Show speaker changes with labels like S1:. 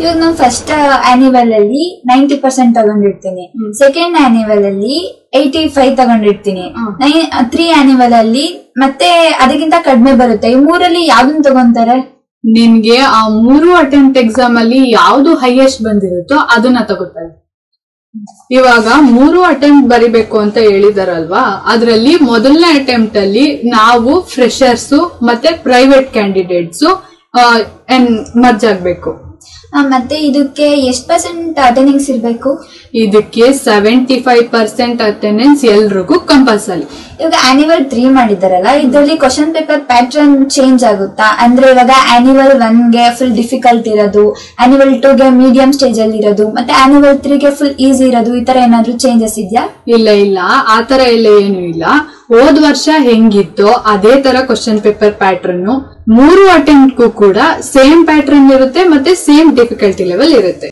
S1: ಇವಾಗ ನಾನು first annual ಅಲ್ಲಿ 90% ತಗೊಂಡಿರ್ತೀನಿ, ಸೆಕೆಂಡ್ ಆನ್ಯುವಲ್ ಅಲ್ಲಿ 85 ತಗೊಂಡಿರ್ತೀನಿ, 3 ಆನ್ಯುವಲ್ ಅಲ್ಲಿ ಮತ್ತೆ ಅದಕ್ಕಿಂತ ಕಡಿಮೆ ಬರುತ್ತೆ. ಈ ಮೂರಲ್ಲಿ ಯಾವ್ದನ್ ತಗೊಂತಾರೆ?
S2: ನಿನ್ಗೆ ಆ 3 ಅಟೆಂಪ್ಟ್ ಎಕ್ಸಾಮ್ ಅಲ್ಲಿ ಯಾವ್ದು ಹೈಯೆಸ್ಟ್ ಬಂದಿರುತ್ತೋ ಅದನ್ನ ತಗೋತಾರೆ. ಇವಾಗ 3 ಅಟೆಂಪ್ಟ್ ಬರಿಬೇಕು ಅಂತ ಹೇಳಿದಾರಲ್ವಾ, ಅದ್ರಲ್ಲಿ ಮೊದಲನೇ ಅಟೆಂಪ್ಟ್ ಅಲ್ಲಿ ನಾವು ಫ್ರೆಶರ್ಸ್ ಮತ್ತೆ ಪ್ರೈವೇಟ್ ಕ್ಯಾಂಡಿಡೇಟ್ಸ್ ಮರ್ಜ್ ಆಗ್ಬೇಕು.
S1: ಮತ್ತೆ ಇದಕ್ಕೆ ಎಷ್ಟು % ಅಟೆಂಡೆನ್ಸ್ ಇರ್ಬೇಕು?
S2: ಇದಕ್ಕೆ 75% ಅಟೆಂಡೆನ್ಸ್ ಎಲ್ರಿಗೂ ಕಂಪಲ್ಸರಿ.
S1: ಇವಾಗ ಆನ್ಯುವಲ್ 3 ಮಾಡಿದಾರಲ್ಲ, ಇದರಲ್ಲಿ ಕ್ವಶನ್ ಪೇಪರ್ ಪ್ಯಾಟರ್ನ್ ಚೇಂಜ್ ಆಗುತ್ತಾ? ಅಂದ್ರೆ ಇವಾಗ ಆನ್ಯುವಲ್ 1 ಗೆ ಫುಲ್ ಡಿಫಿಕಲ್ಟ್ ಇರೋದು, ಆನ್ಯುವಲ್ 2 ಗೆ ಮೀಡಿಯಂ ಸ್ಟೇಜ್ ಅಲ್ಲಿ ಇರೋದು, ಮತ್ತೆ ಆನ್ಯುವಲ್ 3 ಗೆ ಫುಲ್ ಈಸಿ ಇರೋದು, ಈ ತರ ಏನಾದ್ರು ಚೇಂಜಸ್ ಇದೆಯಾ?
S2: ಇಲ್ಲ ಆತರ ಎಲ್ಲ ಏನು ಇಲ್ಲ. ಹೋದ್ ವರ್ಷ ಹೆಂಗಿತ್ತೋ ಅದೇ ತರ ಕ್ವಶನ್ ಪೇಪರ್ ಪ್ಯಾಟರ್ನ್ 3 ಅಟೆಂಪ್ಟ್ಗೂ ಕೂಡ ಸೇಮ್ ಪ್ಯಾಟರ್ನ್ ಇರುತ್ತೆ ಮತ್ತೆ ಸೇಮ್ ಡಿಫಿಕಲ್ಟಿ ಲೆವೆಲ್ ಇರುತ್ತೆ.